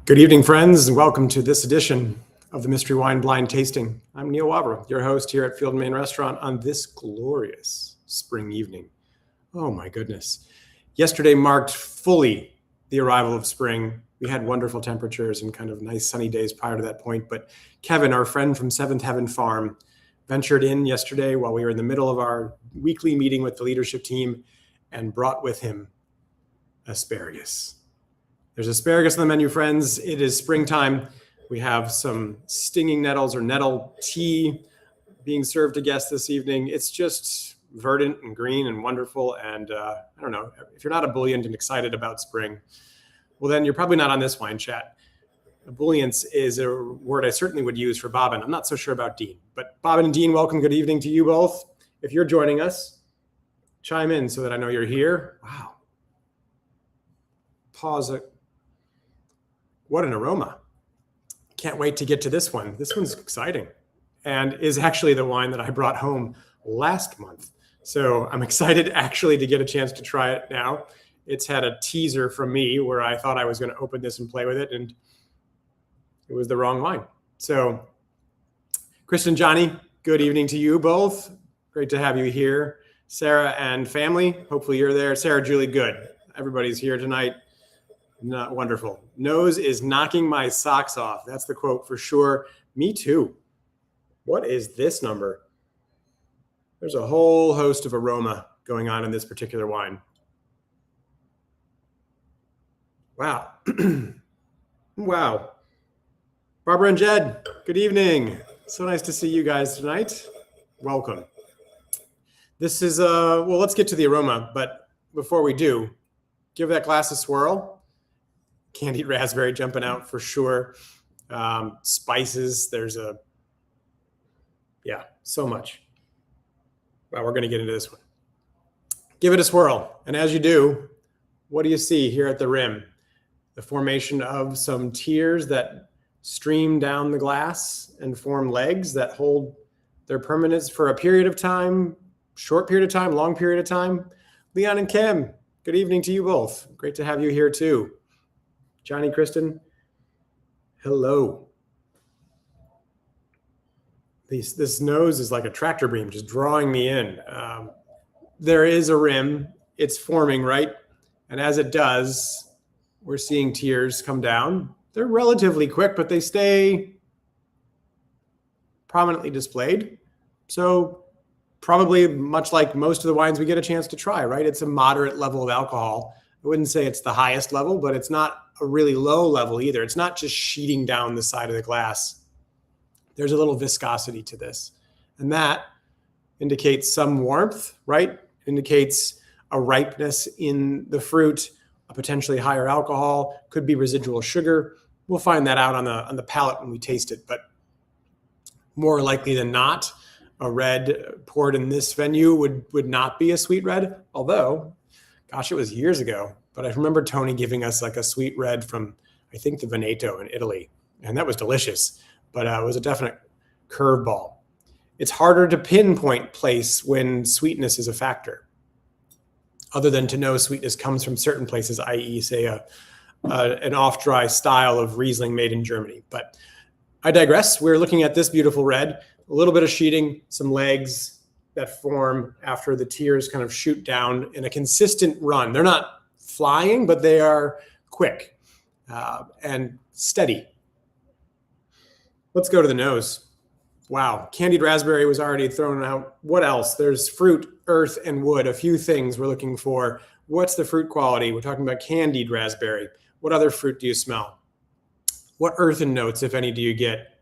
Good evening, friends, and welcome to this edition of the Mystery Wine Blind Tasting. I'm Neal Wavra, your host here at Field & Main Restaurant on this glorious spring evening. Oh my goodness. Yesterday marked fully the arrival of spring. We had wonderful temperatures and kind of nice sunny days prior to that point, but Kevin, our friend from Seventh Heaven Farm, ventured in yesterday while we were in the middle of our weekly meeting with the leadership team and brought with him asparagus. There's asparagus on the menu, friends. It is springtime. We have some stinging nettles or nettle tea being served to guests this evening. It's just verdant and green and wonderful. And I don't know, if you're not ebullient and excited about spring, well, then you're probably not on this wine chat. Ebullience is a word I certainly would use for Bobbin. I'm not so sure about Dean. But Bobbin and Dean, welcome. Good evening to you both. If you're joining us, chime in so that I know you're here. Wow. Pause it. What an aroma. Can't wait to get to this one. This one's exciting and is actually the wine that I brought home last month. So I'm excited actually to get a chance to try it now. It's had a teaser from me where I thought I was going to open this and play with it, and it was the wrong wine. So Kristen, Johnny, good evening to you both. Great to have you here. Sarah and family, hopefully you're there. Sarah, Julie, good. Everybody's here tonight. Not wonderful. Nose is knocking my socks off. That's the quote for sure. Me too. What is this number? There's a whole host of aroma going on in this particular wine. Wow. Wow. Barbara and Jed, good evening. So nice to see you guys tonight. Welcome. This is, well, let's get to the aroma, but before we do, give that glass a swirl. Candied raspberry jumping out for sure. Spices, there's so much. Well, we're going to get into this one. Give it a swirl. And as you do, what do you see here at the rim? The formation of some tears that stream down the glass and form legs that hold their permanence for a period of time, short period of time, long period of time. Leon and Kim, good evening to you both. Great to have you here too. Johnny, Kristen, hello. This nose is like a tractor beam, just drawing me in. There is a rim. It's forming, right? And as it does, we're seeing tears come down. They're relatively quick, but they stay prominently displayed. So probably much like most of the wines we get a chance to try, right? It's a moderate level of alcohol. I wouldn't say it's the highest level, but it's not a really low level either. It's not just sheeting down the side of the glass. There's a little viscosity to this. And that indicates some warmth, right? Indicates a ripeness in the fruit, a potentially higher alcohol, could be residual sugar. We'll find that out on the palate when we taste it. But more likely than not, a red poured in this venue would not be a sweet red, although, gosh, it was years ago. But I remember Tony giving us like a sweet red from, I think, the Veneto in Italy. And that was delicious, but it was a definite curveball. It's harder to pinpoint place when sweetness is a factor, other than to know sweetness comes from certain places, i.e. say an off-dry style of Riesling made in Germany. But I digress. We're looking at this beautiful red, a little bit of sheeting, some legs that form after the tears kind of shoot down in a consistent run. They're not flying, but they are quick and steady. Let's go to the nose. Wow, candied raspberry was already thrown out. What else? There's fruit, earth, and wood. A few things we're looking for. What's the fruit quality? We're talking about candied raspberry. What other fruit do you smell? What earthen notes, if any, do you get?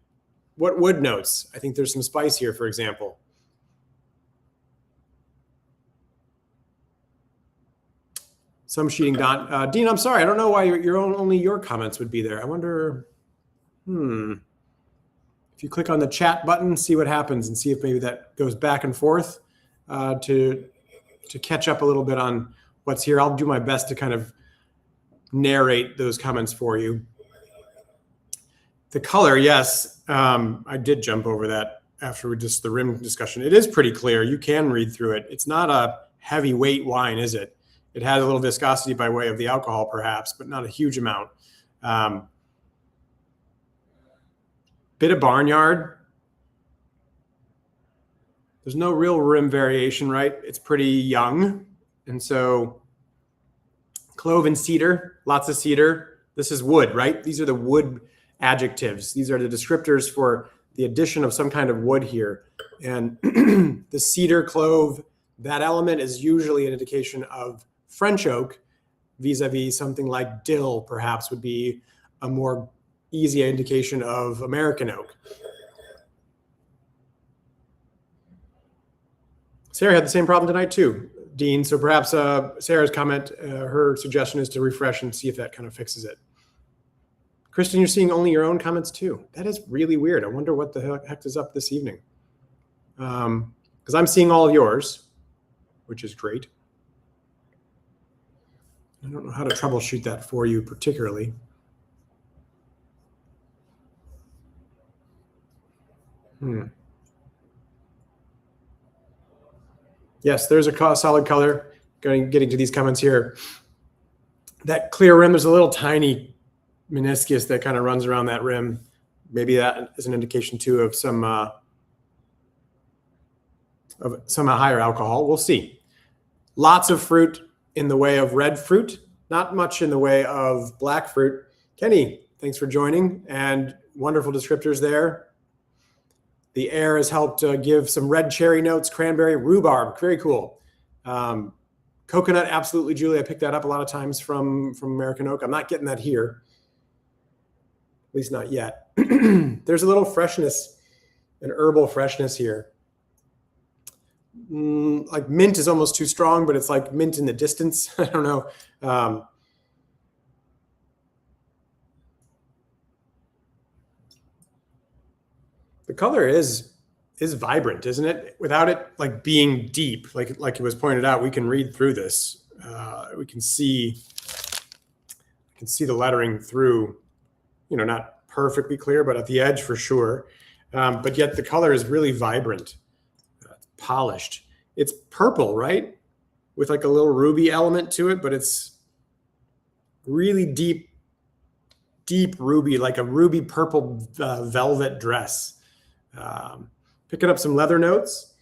What wood notes? I think there's some spice here, for example. Some sheeting down. Dean, I'm sorry. I don't know why only your comments would be there. I wonder, if you click on the chat button, see what happens and see if maybe that goes back and forth to catch up a little bit on what's here. I'll do my best to kind of narrate those comments for you. The color, yes, I did jump over that after just the rim discussion. It is pretty clear. You can read through it. It's not a heavyweight wine, is it? It has a little viscosity by way of the alcohol, perhaps, but not a huge amount. Bit of barnyard. There's no real rim variation, right? It's pretty young. And so clove and cedar, lots of cedar. This is wood, right? These are the wood adjectives. These are the descriptors for the addition of some kind of wood here. And the cedar, clove, that element is usually an indication of French oak, vis-a-vis something like dill, perhaps, would be a more easy indication of American oak. Sarah had the same problem tonight too, Dean. So perhaps Sarah's comment, her suggestion is to refresh and see if that kind of fixes it. Kristen, you're seeing only your own comments too. That is really weird. I wonder what the heck is up this evening. Because I'm seeing all of yours, which is great. I don't know how to troubleshoot that for you particularly. Yes, there's a solid color. Getting to these comments here. That clear rim, there's a little tiny meniscus that kind of runs around that rim. Maybe that is an indication too of some higher alcohol. We'll see. Lots of fruit in the way of red fruit, not much in the way of black fruit. Kenny, thanks for joining, and wonderful descriptors there. The air has helped give some red cherry notes, cranberry, rhubarb, very cool. Coconut, absolutely, Julie. I picked that up a lot of times from American oak. I'm not getting that here, at least not yet. There's a little freshness, an herbal freshness here. Like mint is almost too strong, but it's like mint in the distance. I don't know. The color is vibrant, isn't it? Without it like being deep, like it was pointed out, we can read through this. We can see the lettering through, not perfectly clear, but at the edge for sure. But yet the color is really vibrant, polished. It's purple, right? With like a little ruby element to it, but it's really deep ruby, like a ruby purple velvet dress. Picking up some leather notes.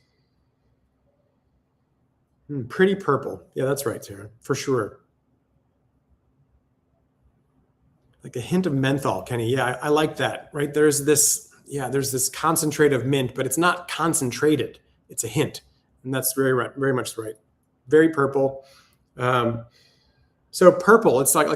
Pretty purple. Yeah, that's right, Sarah, for sure. Like a hint of menthol, Kenny. Yeah, I like that, right? There's this concentrate of mint, but it's not concentrated. It's a hint. And that's very much right. Very purple. So purple, it's like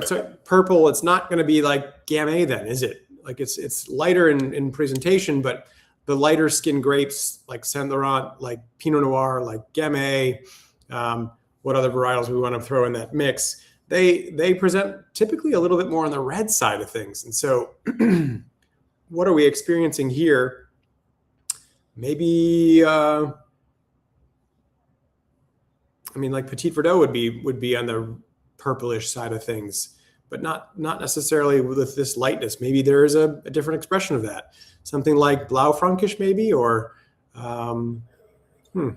purple, it's not going to be like Gamay then, is it? Like it's lighter in presentation, but the lighter skin grapes like Saint Laurent, like Pinot Noir, like Gamay, what other varietals we want to throw in that mix, they present typically a little bit more on the red side of things. And so what are we experiencing here? Maybe, like Petit Verdot would be on the purplish side of things, but not necessarily with this lightness. Maybe there is a different expression of that. Something like Blaufränkisch maybe, or we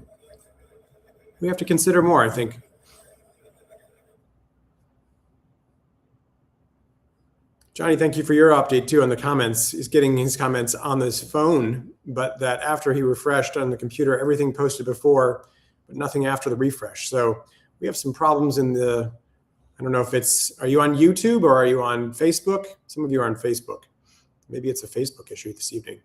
have to consider more, I think. Johnny, thank you for your update too on the comments. He's getting his comments on this phone, but that after he refreshed on the computer, everything posted before, but nothing after the refresh. So we have some problems in the, I don't know if are you on YouTube or are you on Facebook? Some of you are on Facebook. Maybe it's a Facebook issue this evening.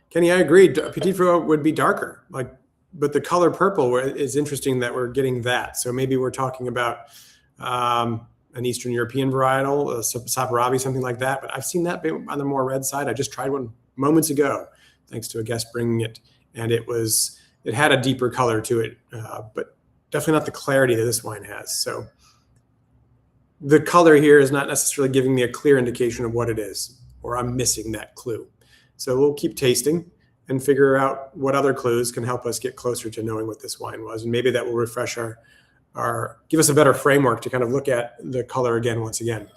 Kenny, I agreed. Petit Verdot would be darker, but the color purple is interesting that we're getting that. So maybe we're talking about an Eastern European varietal, Saperavi, something like that. But I've seen that on the more red side. I just tried one moments ago, thanks to a guest bringing it, and it had a deeper color to it, but definitely not the clarity that this wine has. So the color here is not necessarily giving me a clear indication of what it is, or I'm missing that clue. So we'll keep tasting and figure out what other clues can help us get closer to knowing what this wine was. And maybe that will refresh give us a better framework to kind of look at the color again, once again.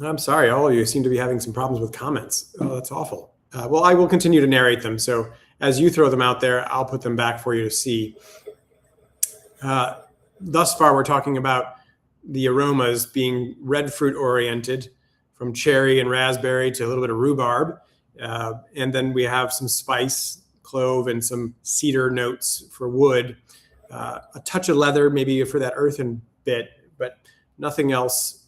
I'm sorry, all of you seem to be having some problems with comments. Oh, that's awful. Well, I will continue to narrate them. So as you throw them out there, I'll put them back for you to see. Thus far, we're talking about the aromas being red fruit oriented, from cherry and raspberry to a little bit of rhubarb. And then we have some spice, clove, and some cedar notes for wood. A touch of leather, maybe for that earthen bit, but nothing else.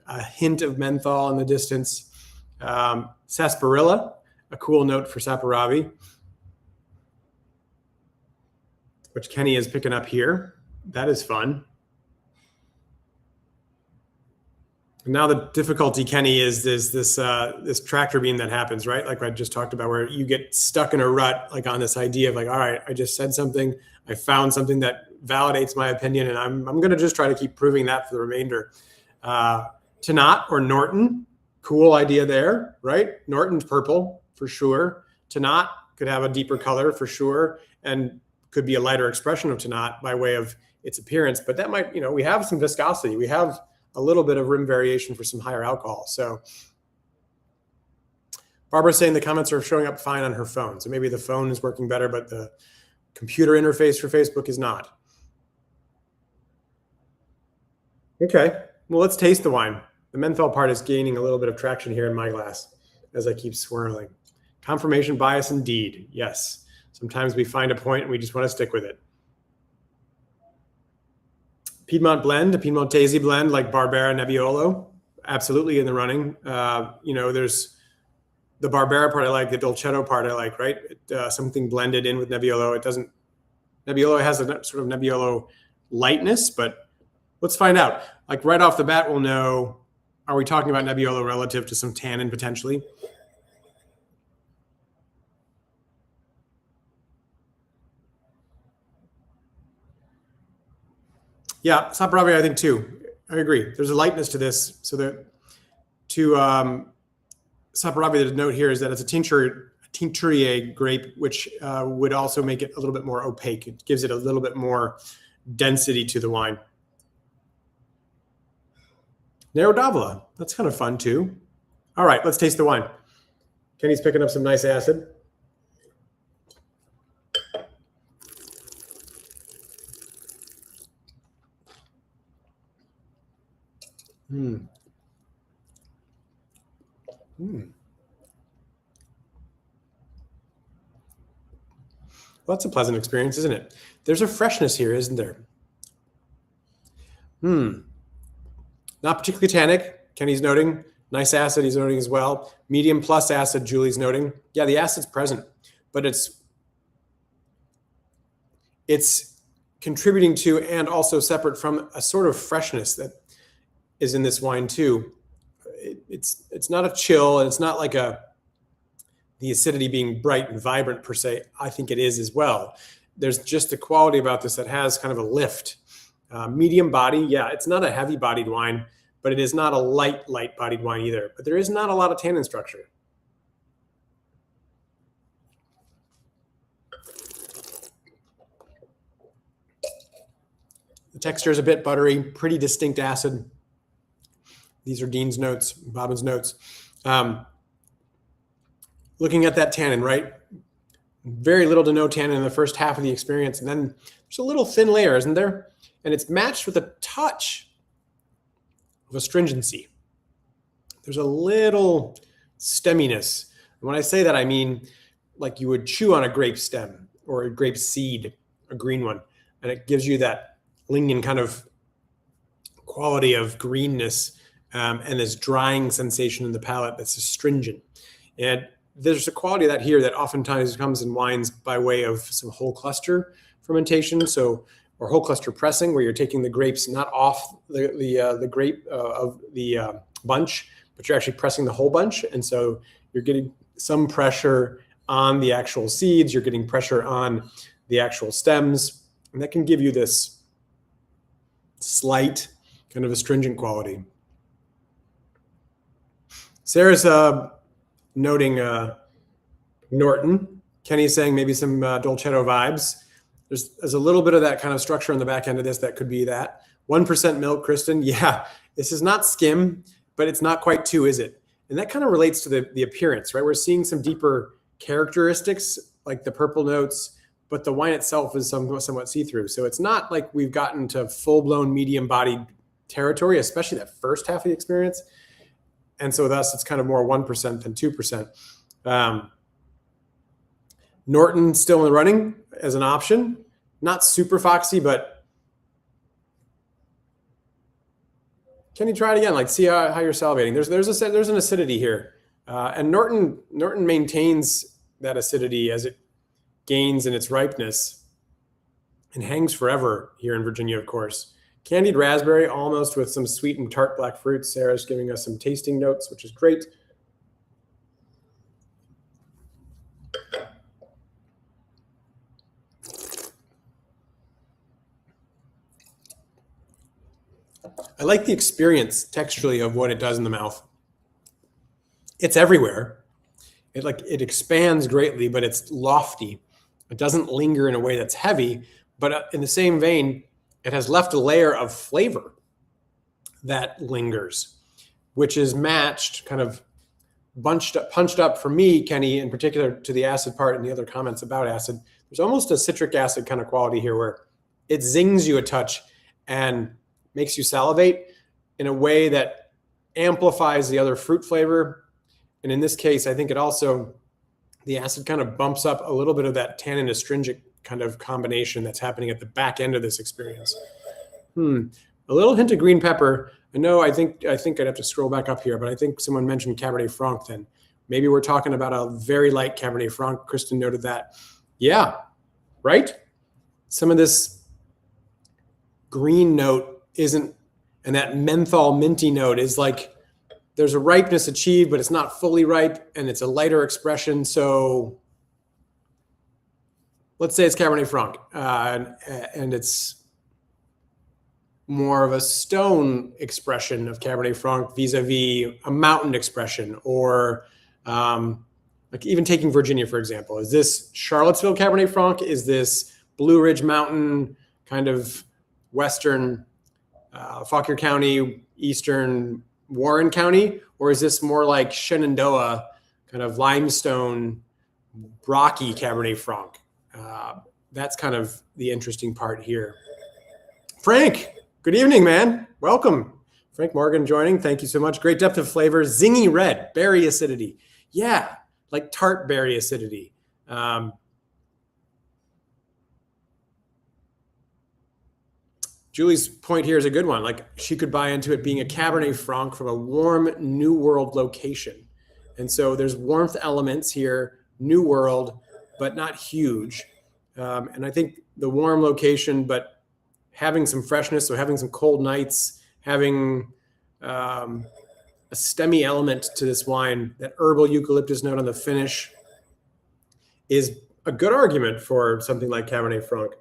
A hint of menthol in the distance. Sarsaparilla, a cool note for saperavi, which Kenny is picking up here. That is fun. And now the difficulty, Kenny, is this tractor beam that happens, right? Like I just talked about, where you get stuck in a rut, like on this idea of like, all right, I just said something, I found something that validates my opinion, and I'm going to just try to keep proving that for the remainder. Tannat or Norton, cool idea there, right? Norton's purple for sure. Tannat could have a deeper color for sure, and could be a lighter expression of Tannat by way of its appearance. But that might, we have some viscosity. We have a little bit of rim variation for some higher alcohol. So Barbara's saying the comments are showing up fine on her phone. So maybe the phone is working better, but the computer interface for Facebook is not. Okay, well, let's taste the wine. The menthol part is gaining a little bit of traction here in my glass as I keep swirling. Confirmation bias indeed, yes. Sometimes we find a point and we just want to stick with it. Piedmont blend, a Piedmontese blend like Barbera Nebbiolo, absolutely in the running. There's the Barbera part I like, the Dolcetto part I like, right? Something blended in with Nebbiolo. Nebbiolo has a sort of Nebbiolo lightness, but let's find out. Like right off the bat, we'll know, are we talking about Nebbiolo relative to some tannin potentially? Yeah, saperavi, I think too. I agree. There's a lightness to this. So saperavi, the note here is that it's a tincturier grape, which would also make it a little bit more opaque. It gives it a little bit more density to the wine. Nero d'Avola, that's kind of fun too. All right, let's taste the wine. Kenny's picking up some nice acid. Well, that's a pleasant experience, isn't it? There's a freshness here, isn't there? Not particularly tannic, Kenny's noting. Nice acid, he's noting as well. Medium plus acid, Julie's noting. Yeah, the acid's present, but it's contributing to and also separate from a sort of freshness that is in this wine too. It's not a chill, and it's not like the acidity being bright and vibrant per se. I think it is as well. There's just a quality about this that has kind of a lift. Medium body, yeah, it's not a heavy bodied wine, but it is not a light bodied wine either. But there is not a lot of tannin structure. The texture is a bit buttery, pretty distinct acid. These are Dean's notes, Bobbin's notes. Looking at that tannin, right? Very little to no tannin in the first half of the experience. And then there's a little thin layer, isn't there? And it's matched with a touch of astringency. There's a little stemminess. And when I say that, I mean like you would chew on a grape stem or a grape seed, a green one. And it gives you that lingering kind of quality of greenness and this drying sensation in the palate that's astringent. And there's a quality of that here that oftentimes comes in wines by way of some whole cluster fermentation, or whole cluster pressing, where you're taking the grapes not off the grape of the bunch, but you're actually pressing the whole bunch, and so you're getting some pressure on the actual seeds, you're getting pressure on the actual stems, and that can give you this slight kind of astringent quality. Sarah's noting Norton. Kenny's saying maybe some Dolcetto vibes. There's a little bit of that kind of structure on the back end of this that could be that. 1% milk, Kristen. Yeah, this is not skim, but it's not quite too, is it? And that kind of relates to the appearance, right? We're seeing some deeper characteristics like the purple notes, but the wine itself is somewhat see-through. So it's not like we've gotten to full-blown medium-bodied territory, especially that first half of the experience. And so thus it's kind of more 1% than 2%. Norton still in the running as an option. Not super foxy, but can you try it again? Like, see how you're salivating. There's an acidity here. And Norton maintains that acidity as it gains in its ripeness and hangs forever here in Virginia, of course. Candied raspberry, almost with some sweet and tart black fruits. Sarah's giving us some tasting notes, which is great. I like the experience texturally of what it does in the mouth. It's everywhere. It expands greatly, but it's lofty. It doesn't linger in a way that's heavy, but in the same vein, it has left a layer of flavor that lingers, which is matched, kind of punched up for me, Kenny, in particular to the acid part and the other comments about acid. There's almost a citric acid kind of quality here where it zings you a touch and makes you salivate in a way that amplifies the other fruit flavor. And in this case, I think the acid kind of bumps up a little bit of that tannin astringent kind of combination that's happening at the back end of this experience. A little hint of green pepper. I think I'd have to scroll back up here, but I think someone mentioned Cabernet Franc then. Maybe we're talking about a very light Cabernet Franc. Kristen noted that. Yeah, right? Some of this green note isn't, and that menthol minty note is like, there's a ripeness achieved, but it's not fully ripe, and it's a lighter expression. So let's say it's Cabernet Franc, and it's more of a stone expression of Cabernet Franc vis-a-vis a mountain expression, or like even taking Virginia, for example. Is this Charlottesville Cabernet Franc? Is this Blue Ridge Mountain, kind of western Fauquier County, eastern Warren County? Or is this more like Shenandoah, kind of limestone, rocky Cabernet Franc? That's kind of the interesting part here. Frank, good evening, man. Welcome. Frank Morgan joining. Thank you so much. Great depth of flavor. Zingy red, berry acidity. Yeah, like tart berry acidity. Julie's point here is a good one. Like, she could buy into it being a Cabernet Franc from a warm New World location. And so there's warmth elements here, New World, but not huge. And I think the warm location, but having some freshness, so having some cold nights, having a stemmy element to this wine, that herbal eucalyptus note on the finish is a good argument for something like Cabernet Franc.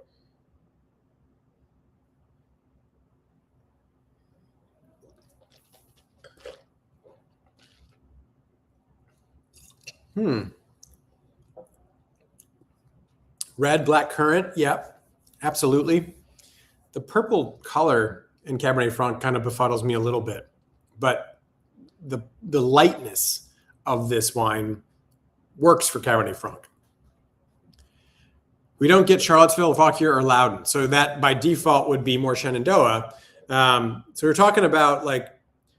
Red, black currant. Yep, absolutely. The purple color in Cabernet Franc kind of befuddles me a little bit, but the lightness of this wine works for Cabernet Franc. We don't get Charlottesville, Fauquier, or Loudon, so that by default would be more Shenandoah. So we're talking about like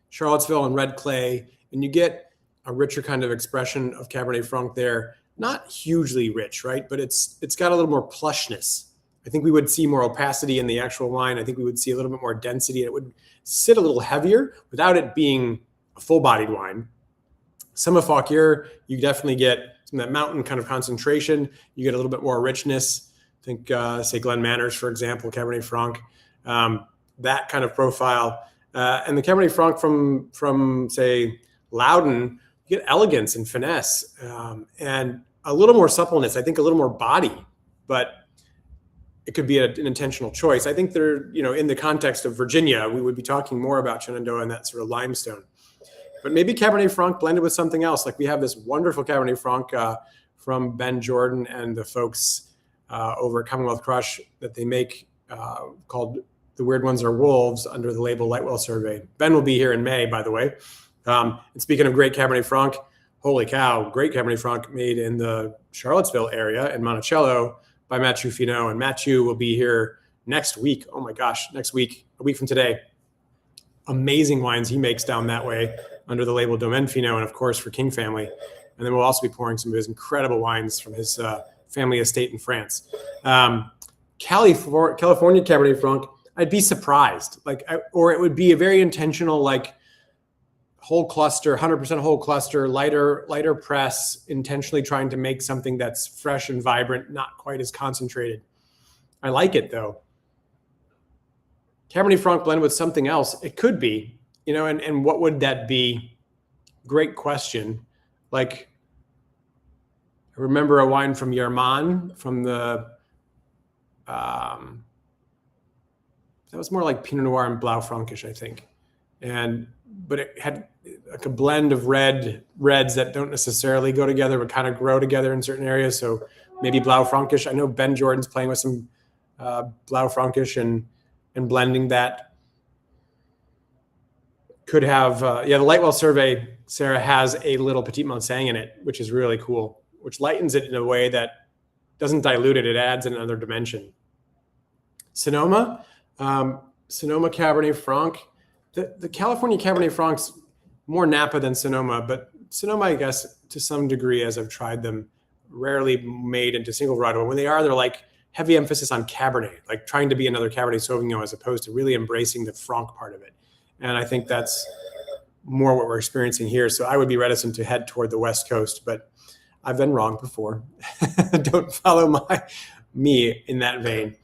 Charlottesville and red clay, and you get a richer kind of expression of Cabernet Franc there. Not hugely rich, right? But it's got a little more plushness. I think we would see more opacity in the actual wine. I think we would see a little bit more density. It would sit a little heavier without it being a full-bodied wine. Some of Fauquier, you definitely get some of that mountain kind of concentration. You get a little bit more richness. I think, say, Glen Manors, for example, Cabernet Franc, that kind of profile. And the Cabernet Franc from say, Loudon, you get elegance and finesse, and a little more suppleness. I think a little more body, but it could be an intentional choice. I think they're, in the context of Virginia, we would be talking more about Shenandoah and that sort of limestone. But maybe Cabernet Franc blended with something else. Like we have this wonderful Cabernet Franc from Ben Jordan and the folks over at Commonwealth Crush that they make called The Weird Ones Are Wolves under the label Lightwell Survey. Ben will be here in May, by the way. And speaking of great Cabernet Franc, holy cow, great Cabernet Franc made in the Charlottesville area in Monticello by Mathieu Finot. And Mathieu will be here next week. Oh my gosh, next week, a week from today. amazing wines he makes down that way under the label Domaine Fino, and of course for King Family. And then we'll also be pouring some of his incredible wines from his family estate in France. California Cabernet Franc, I'd be surprised, or it would be a very intentional, whole cluster, 100% whole cluster, lighter press, intentionally trying to make something that's fresh and vibrant, not quite as concentrated. I like it though. Cabernet Franc blend with something else. It could be, and what would that be? Great question. I remember a wine from Yerman from the, that was more like Pinot Noir and Blau Frankish, I think. But it had a blend of reds that don't necessarily go together, but kind of grow together in certain areas. So maybe Blau Frankish. I know Ben Jordan's playing with some Blau Frankish and blending that. Could have, the Lightwell Survey, Sarah, has a little Petit Manseng in it, which is really cool, which lightens it in a way that doesn't dilute it. It adds another dimension. Sonoma Cabernet Franc. The California Cabernet Franc's more Napa than Sonoma, but Sonoma, I guess, to some degree, as I've tried them, rarely made into single varietal. When they are, they're heavy emphasis on Cabernet, trying to be another Cabernet Sauvignon as opposed to really embracing the Franc part of it. And I think that's more what we're experiencing here. So I would be reticent to head toward the West Coast, but I've been wrong before. Don't follow me in that vein.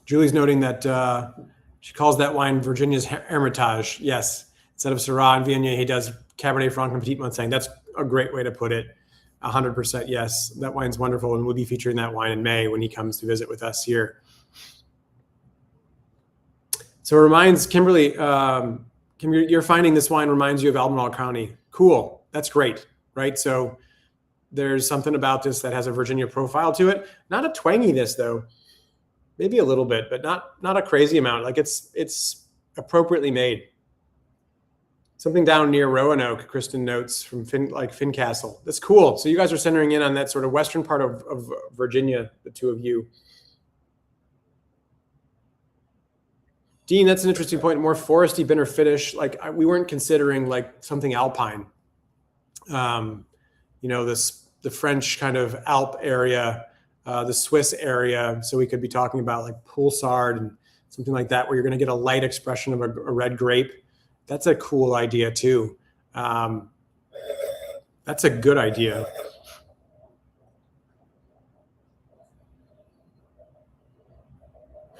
Julie's noting that she calls that wine Virginia's Hermitage. Yes, instead of Syrah and Viognier, he does Cabernet Franc and Petit Manseng. That's a great way to put it. 100% yes. That wine's wonderful, and we'll be featuring that wine in May when he comes to visit with us here. So it reminds Kimberly, Kim, you're finding this wine reminds you of Albemarle County. Cool. That's great, right? So there's something about this that has a Virginia profile to it. Not a twanginess, though. Maybe a little bit, but not a crazy amount. It's appropriately made. Something down near Roanoke, Kristen notes, from Fincastle. That's cool. So you guys are centering in on that sort of western part of Virginia, the two of you. Dean, that's an interesting point. More foresty, bitter finish. We weren't considering something alpine. The French kind of Alp area, the Swiss area. So we could be talking about Poulsard and something like that, where you're going to get a light expression of a red grape. That's a cool idea too. That's a good idea.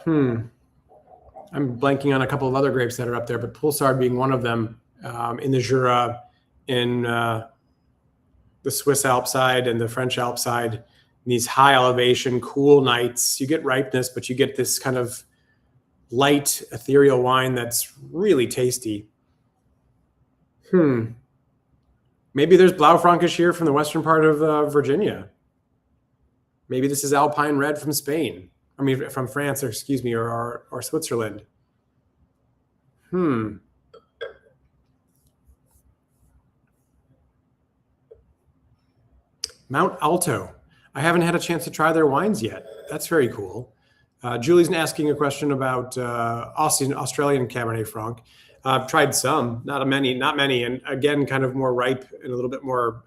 I'm blanking on a couple of other grapes that are up there, but Poulsard being one of them, in the Jura, in the Swiss Alp side and the French Alp side. In these high elevation, cool nights, you get ripeness, but you get this kind of light, ethereal wine that's really tasty. Maybe there's Blau Frankish here from the western part of Virginia. Maybe this is Alpine Red from Spain. From France, or Switzerland. Mount Alto. I haven't had a chance to try their wines yet. That's very cool. Julie's asking a question about Australian Cabernet Franc. I've tried some, not many, and again, kind of more ripe and a little bit more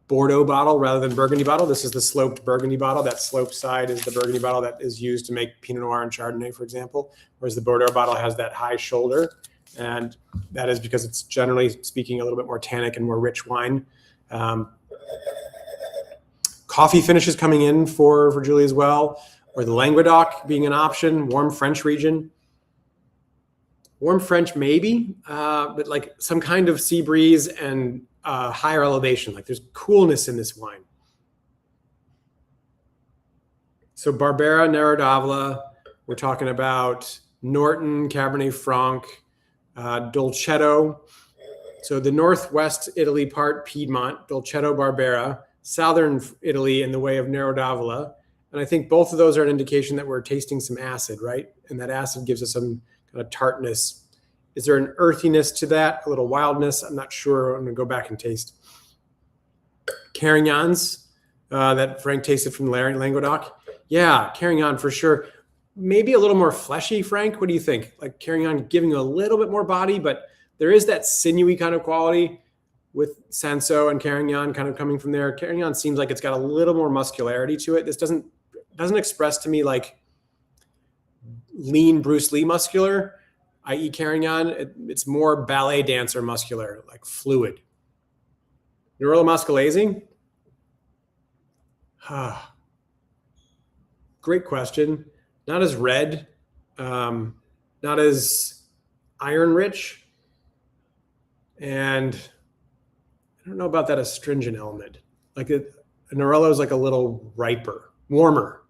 Bordeaux bottle rather than Burgundy bottle. This is the sloped Burgundy bottle. That sloped side is the Burgundy bottle that is used to make Pinot Noir and Chardonnay, for example, whereas the Bordeaux bottle has that high shoulder, and that is because it's, generally speaking, a little bit more tannic and more rich wine. Coffee finishes coming in for Julie as well, or the Languedoc being an option, warm French region. Warm French, maybe, but some kind of sea breeze and higher elevation. There's coolness in this wine. So Barbera, Nero d'Avola, we're talking about Norton, Cabernet Franc, Dolcetto. So the northwest Italy part, Piedmont, Dolcetto, Barbera, southern Italy in the way of Nero d'Avola. And I think both of those are an indication that we're tasting some acid, right? And that acid gives us some kind of tartness. Is there an earthiness to that? A little wildness? I'm not sure. I'm going to go back and taste. Carignans. that Frank tasted from Languedoc. Yeah, Carignan for sure. Maybe a little more fleshy, Frank. What do you think? Like Carignan giving a little bit more body, but there is that sinewy kind of quality with Sanso and Carignan kind of coming from there. Carignan seems like it's got a little more muscularity to it. This doesn't express to me like lean Bruce Lee muscular, i.e. Carignan. It's more ballet dancer muscular, like fluid. Nerolo Muscalese? Great question. Not as red, not as iron rich, and I don't know about that astringent element. Like a Nerolo is like a little riper, warmer,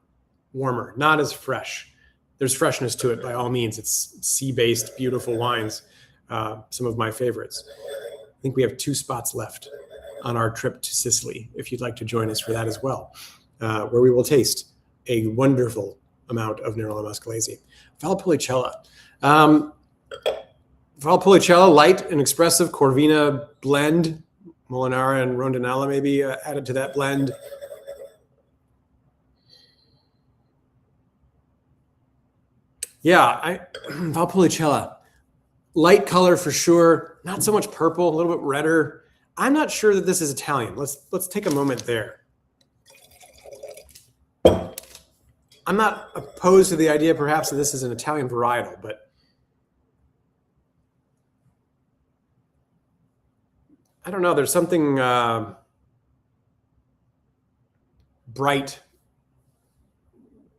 not as fresh. There's freshness to it by all means. It's sea-based, beautiful wines, some of my favorites. I think we have 2 spots left on our trip to Sicily, if you'd like to join us for that as well, where we will taste a wonderful amount of Nerolo Muscalese. Valpolicella. Valpolicella, light and expressive Corvina blend, Molinara and Rondinella maybe added to that blend. Yeah, Valpolicella, light color for sure. Not so much purple, a little bit redder. I'm not sure that this is Italian. Let's take a moment there. I'm not opposed to the idea perhaps that this is an Italian varietal, but I don't know. There's something bright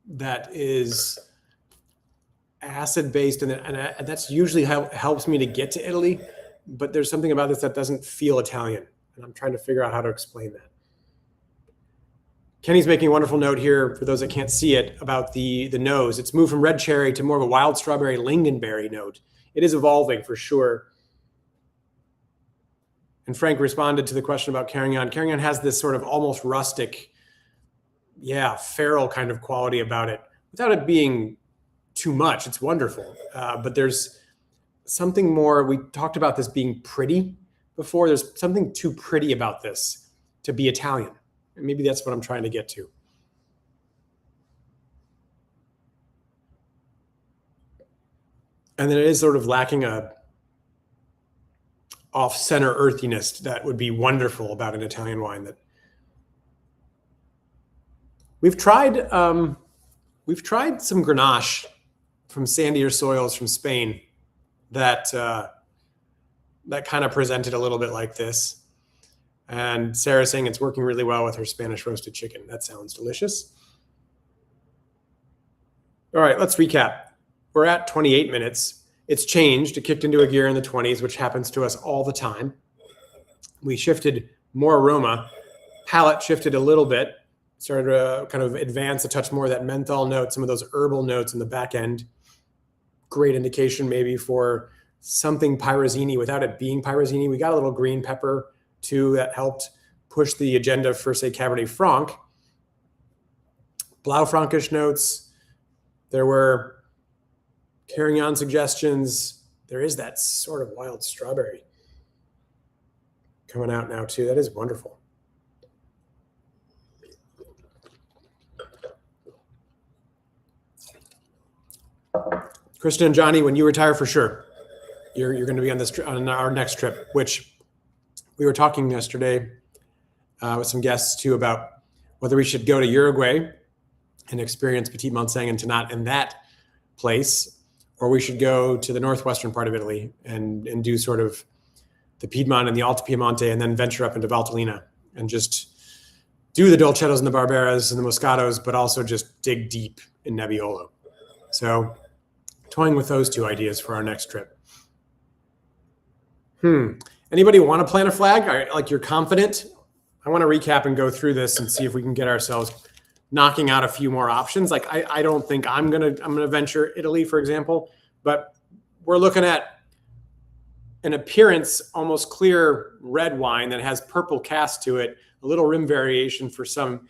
that is acid-based, and that's usually how helps me to get to Italy. But there's something about this that doesn't feel Italian, and I'm trying to figure out how to explain that. Kenny's making a wonderful note here for those that can't see it about the nose. It's moved from red cherry to more of a wild strawberry lingonberry note. It is evolving for sure. And Frank responded to the question about Carignan. Carignan has this sort of almost rustic, feral kind of quality about it, without it being too much. It's wonderful, but there's something more. We talked about this being pretty before. There's something too pretty about this to be Italian. And maybe that's what I'm trying to get to. And then it is sort of lacking a off-center earthiness that would be wonderful about an Italian wine. That we've tried some Grenache from sandier soils from Spain that kind of presented a little bit like this. And Sarah's saying it's working really well with her Spanish roasted chicken. That sounds delicious. All right, let's recap. We're at 28 minutes. It's changed. It kicked into a gear in the 20s, which happens to us all the time. We shifted more aroma. Palate shifted a little bit. Started to kind of advance a touch more of that menthol note, some of those herbal notes in the back end. Great indication maybe for something Pyrazini without it being Pyrazini. We got a little green pepper too that helped push the agenda for, say, Cabernet Franc. Blaufränkisch notes. There were Carignan suggestions. There is that sort of wild strawberry coming out now too. That is wonderful. Kristen and Johnny, when you retire for sure, you're going to be on our next trip, which we were talking yesterday with some guests too about whether we should go to Uruguay and experience Petit Manseng and Tannat in that place, or we should go to the northwestern part of Italy and do sort of the Piedmont and the Alto Piemonte, and then venture up into Valtellina and just do the Dolcettos and the Barberas and the Moscatos, but also just dig deep in Nebbiolo. So toying with those two ideas for our next trip. Anybody want to plant a flag? Like, you're confident? I want to recap and go through this and see if we can get ourselves knocking out a few more options. Like, I don't think I'm gonna venture Italy, for example, but we're looking at an appearance almost clear red wine that has purple cast to it, a little rim variation for some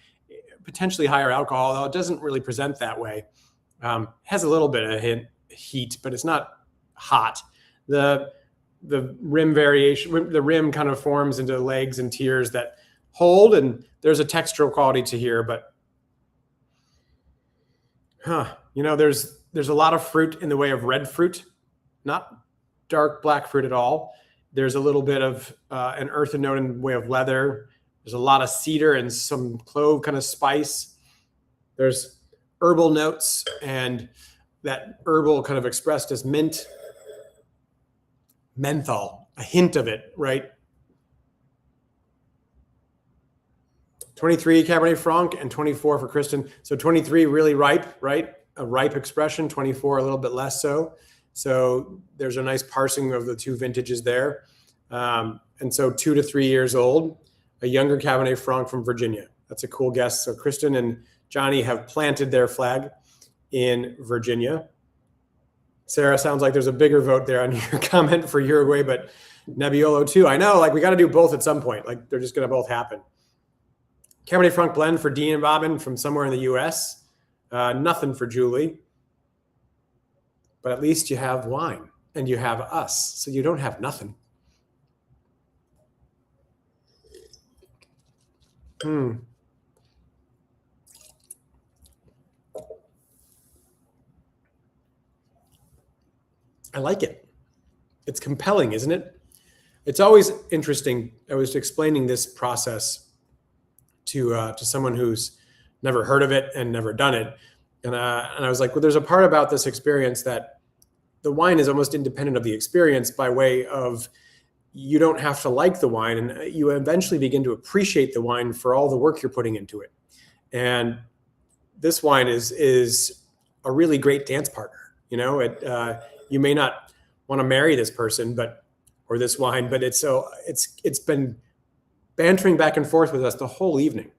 potentially higher alcohol, although it doesn't really present that way. Has a little bit of heat, but it's not hot. The rim variation, the rim kind of forms into legs and tiers that hold, and there's a textural quality to here, but there's a lot of fruit in the way of red fruit, not dark black fruit at all. There's a little bit of an earthen note in the way of leather. There's a lot of cedar and some clove kind of spice. There's herbal notes, and that herbal kind of expressed as mint, menthol, a hint of it, right? 23 Cabernet Franc and 24 for Kristen. So 23 really ripe, right? A ripe expression, 24 a little bit less so. So there's a nice parsing of the two vintages there. And so 2 to 3 years old, a younger Cabernet Franc from Virginia. That's a cool guess. So Kristen and Johnny have planted their flag in Virginia. Sarah, sounds like there's a bigger vote there on your comment for Uruguay, but Nebbiolo too. I know, like we got to do both at some point. Like they're just going to both happen. Cabernet Franc blend for Dean and Bobbin from somewhere in the U.S. Nothing for Julie. But at least you have wine and you have us, so you don't have nothing. I like it. It's compelling, isn't it? It's always interesting. I was explaining this process to someone who's never heard of it and never done it. And I was like, well, there's a part about this experience that the wine is almost independent of the experience by way of you don't have to like the wine, and you eventually begin to appreciate the wine for all the work you're putting into it. And this wine is a really great dance partner. You may not want to marry this person, or this wine, but it's been bantering back and forth with us the whole evening.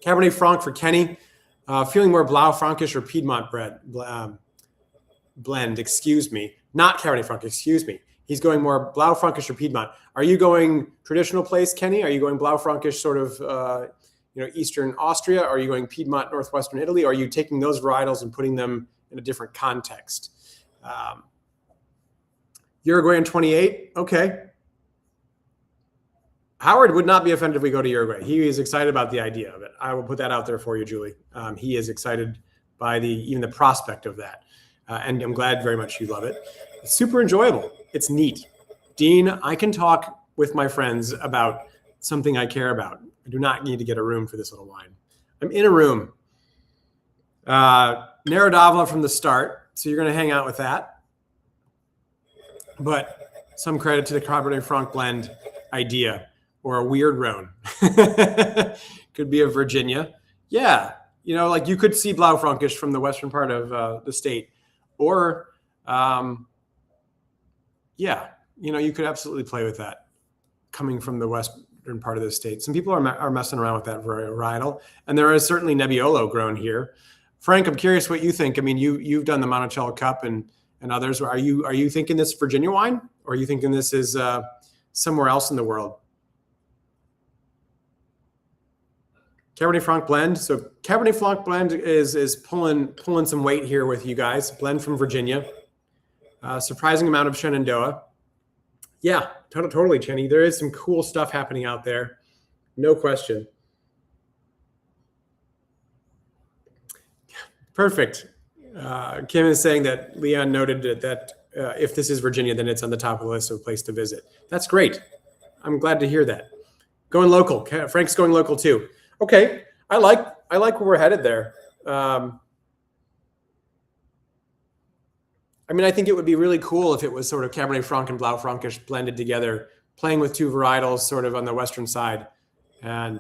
Cabernet Franc for Kenny, feeling more Blaufränkisch or Piedmont blend, excuse me. Not Cabernet Franc, excuse me. He's going more Blaufränkisch or Piedmont. Are you going traditional place, Kenny? Are you going Blaufränkisch sort of, Eastern Austria? Are you going Piedmont, Northwestern Italy? Or are you taking those varietals and putting them in a different context? Uruguayan 28, okay. Howard would not be offended if we go to Uruguay. He is excited about the idea of it. I will put that out there for you, Julie. He is excited by even the prospect of that. And I'm glad very much you love it. It's super enjoyable. It's neat. Dean, I can talk with my friends about something I care about. I do not need to get a room for this little wine. I'm in a room. Narodavla from the start. So you're going to hang out with that. But some credit to the Cabernet Franc blend idea. Or a weird Rhone. Could be a Virginia. Yeah. You could see Blaufränkisch from the western part of the state. Or, you could absolutely play with that coming from the western part of the state. Some people are messing around with that varietal. And there is certainly Nebbiolo grown here. Frank, I'm curious what you think. I mean, you've done the Monticello Cup and others. Are you thinking this Virginia wine? Or are you thinking this is somewhere else in the world? Cabernet Franc blend. So Cabernet Franc blend is pulling some weight here with you guys. Blend from Virginia. Surprising amount of Shenandoah. Yeah, totally, Chenny. There is some cool stuff happening out there. No question. Perfect. Kim is saying that Leon noted that if this is Virginia, then it's on the top of the list of a place to visit. That's great. I'm glad to hear that. Going local. Frank's going local too. Okay, I like where we're headed there. I think it would be really cool if it was sort of Cabernet Franc and Blaufränkisch blended together, playing with two varietals sort of on the western side. And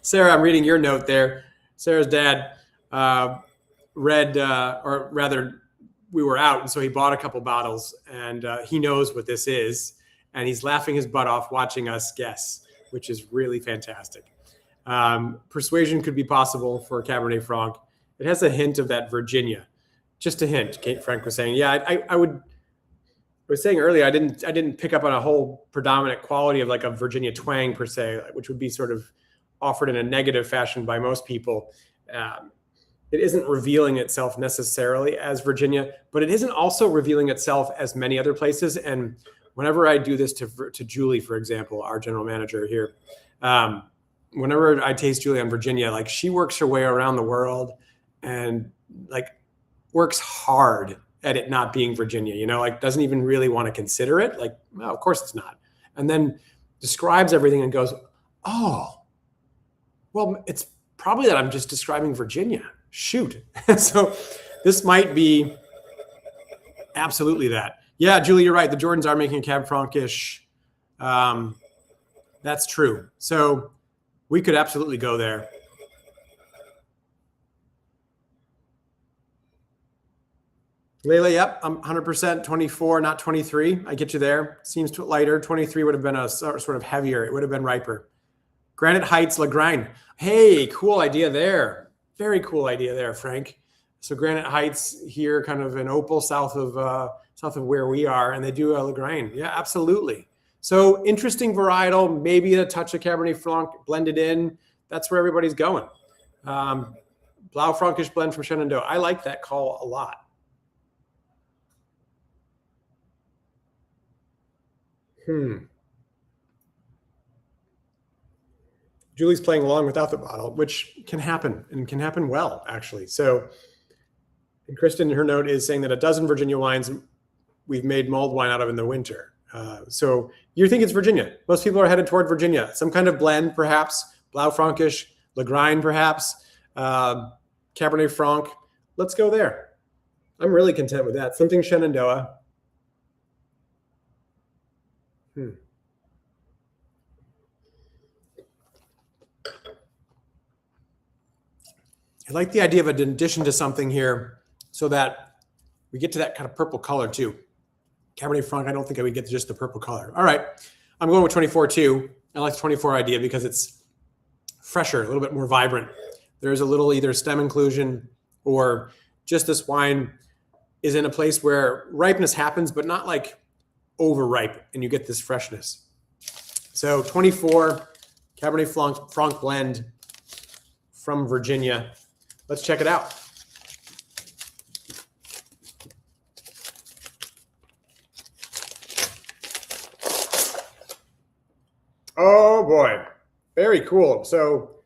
Sarah, I'm reading your note there. Sarah's dad read, or rather, we were out, and so he bought a couple bottles, and he knows what this is, and he's laughing his butt off watching us guess, which is really fantastic. Persuasion could be possible for Cabernet Franc. It has a hint of that Virginia, just a hint. Frank was saying, yeah, I was saying earlier, I didn't pick up on a whole predominant quality of like a Virginia twang per se, which would be sort of offered in a negative fashion by most people. it isn't revealing itself necessarily as Virginia, but it isn't also revealing itself as many other places. And whenever I do this to Julie, for example, our general manager here, whenever I taste Julie on Virginia, like she works her way around the world and like works hard at it not being Virginia, you know, like doesn't even really want to consider it. Like, no, of course it's not. And then describes everything and goes, oh, well, it's probably that I'm just describing Virginia. Shoot. So this might be absolutely that. Yeah, Julie, you're right. The Jordans are making a Cab Franc-ish. That's true. So we could absolutely go there. Layla, yep, I'm 100% 24, not 23. I get you there. Seems lighter. 23 would have been a sort of heavier. It would have been riper. Granite Heights, LaGrind. Hey, cool idea there. Very cool idea there, Frank. So Granite Heights here, kind of in Opal, south of where we are, and they do a LaGrind. Yeah, absolutely. So interesting varietal, maybe a touch of Cabernet Franc blended in. That's where everybody's going. Blau Frankish blend from Shenandoah. I like that call a lot. Julie's playing along without the bottle, which can happen and can happen well, actually. So, and Kristen, her note is saying that a dozen Virginia wines we've made mulled wine out of in the winter. So you think it's Virginia. Most people are headed toward Virginia. Some kind of blend, perhaps. Blau Frankish, LaGrind, perhaps. Cabernet Franc. Let's go there. I'm really content with that. Something Shenandoah. I like the idea of an addition to something here so that we get to that kind of purple color too. Cabernet Franc, I don't think I would get to just the purple color. All right, I'm going with 24 too. I like the 24 idea because it's fresher, a little bit more vibrant. There's a little either stem inclusion or just this wine is in a place where ripeness happens, but not like overripe, and you get this freshness. So 24 Cabernet Franc blend from Virginia. Let's check it out. Oh boy, very cool. So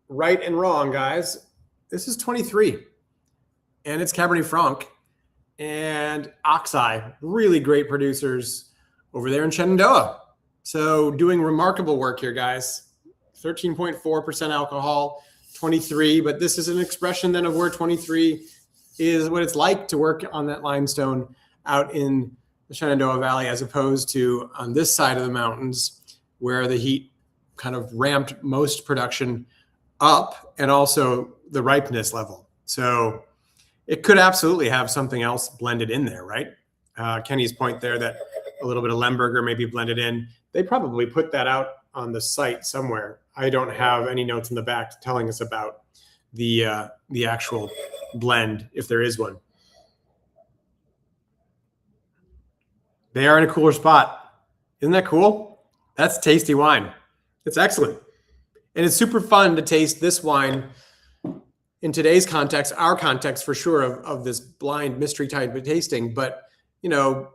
right and wrong, guys. This is 23 and it's Cabernet Franc and Oxeye, really great producers over there in Shenandoah. So doing remarkable work here, guys. 13.4% alcohol, 23, but this is an expression then of where 23 is what it's like to work on that limestone out in the Shenandoah Valley, as opposed to on this side of the mountains where the heat kind of ramped most production up and also the ripeness level. So it could absolutely have something else blended in there, right? Kenny's point there that a little bit of Lemberger may be blended in. They probably put that out on the site somewhere. I don't have any notes in the back telling us about the actual blend, if there is one. They are in a cooler spot. Isn't that cool? That's tasty wine. It's excellent. And it's super fun to taste this wine in today's context, our context for sure of this blind mystery type of tasting. But, you know,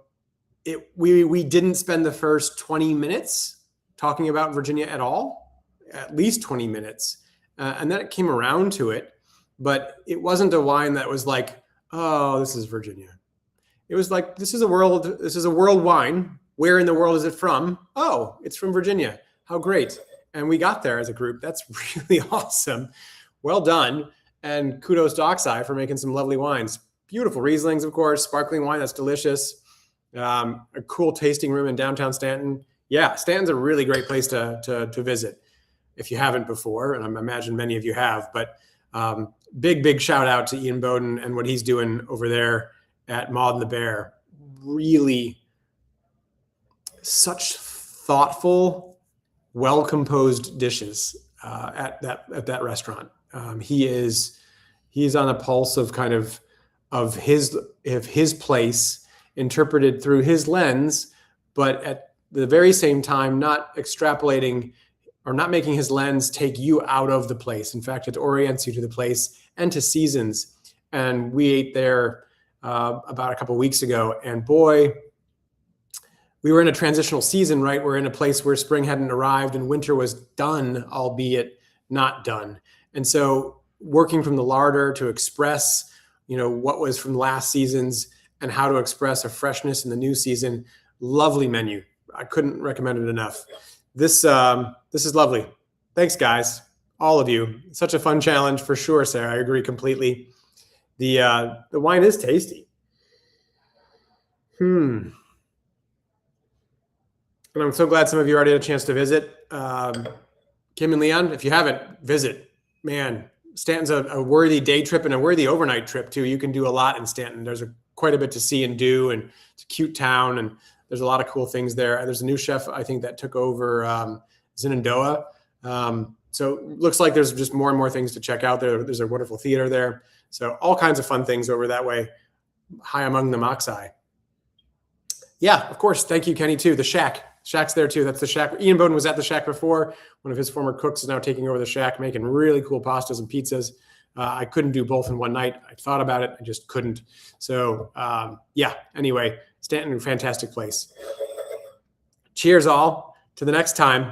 we didn't spend the first 20 minutes talking about Virginia at all, at least 20 minutes. And then it came around to it, but it wasn't a wine that was like, oh, this is Virginia. It was like, this is a world wine. Where in the world is it from? Oh, it's from Virginia. How great. And we got there as a group. That's really awesome. Well done. And kudos to Oxeye for making some lovely wines. Beautiful Rieslings, of course, sparkling wine. That's delicious. A cool tasting room in downtown Stanton. Yeah, Stanton's a really great place to visit if you haven't before. And I imagine many of you have. But big shout out to Ian Bowden and what he's doing over there at Maud and the Bear. Really such thoughtful, well-composed dishes at that restaurant. He is on a pulse of kind of his place interpreted through his lens, but at the very same time not extrapolating or not making his lens take you out of the place. In fact, it orients you to the place and to seasons. And we ate there about a couple of weeks ago, and boy, we were in a transitional season, right? We're in a place where spring hadn't arrived and winter was done, albeit not done. And so working from the larder to express, what was from last season's and how to express a freshness in the new season, lovely menu. I couldn't recommend it enough. This is lovely. Thanks, guys, all of you. Such a fun challenge for sure, Sarah. I agree completely. The wine is tasty. And I'm so glad some of you already had a chance to visit. Kim and Leon, if you haven't, visit. Man, Stanton's a worthy day trip and a worthy overnight trip too. You can do a lot in Stanton. There's quite a bit to see and do, and it's a cute town, and there's a lot of cool things there. There's a new chef, I think, that took over Zinandoa. So it looks like there's just more and more things to check out there. There's a wonderful theater there. So all kinds of fun things over that way, high among the Moxai. Yeah, of course. Thank you, Kenny, too. The Shack. Shack's there, too. That's the Shack. Ian Bowden was at the Shack before. One of his former cooks is now taking over the Shack, making really cool pastas and pizzas. I couldn't do both in one night. I thought about it. I just couldn't. So, yeah, anyway, Stanton, fantastic place. Cheers, all. To the next time.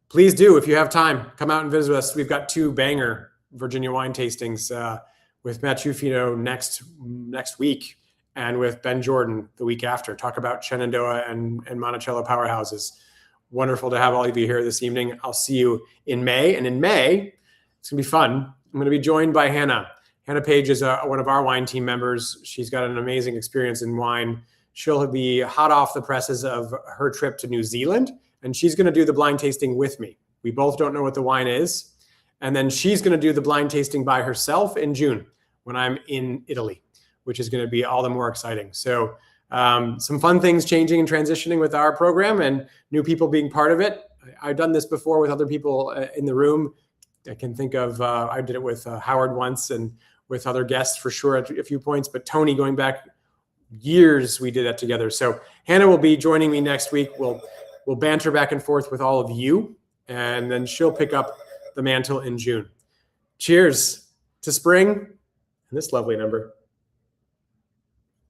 Please do, if you have time, come out and visit us. We've got 2 banger Virginia wine tastings with Matt Chufino next week, and with Ben Jordan the week after. Talk about Shenandoah and Monticello powerhouses. Wonderful to have all of you here this evening. I'll see you in May. And in May, it's going to be fun. I'm going to be joined by Hannah. Hannah Page is one of our wine team members. She's got an amazing experience in wine. She'll be hot off the presses of her trip to New Zealand, and she's going to do the blind tasting with me. We both don't know what the wine is. And then she's going to do the blind tasting by herself in June when I'm in Italy, which is going to be all the more exciting. So some fun things changing and transitioning with our program, and new people being part of it. I've done this before with other people in the room. I can think of, I did it with Howard once, and with other guests for sure at a few points, but Tony, going back years, we did that together. So Hannah will be joining me next week. We'll banter back and forth with all of you, and then she'll pick up the mantle in June. Cheers to spring and this lovely number.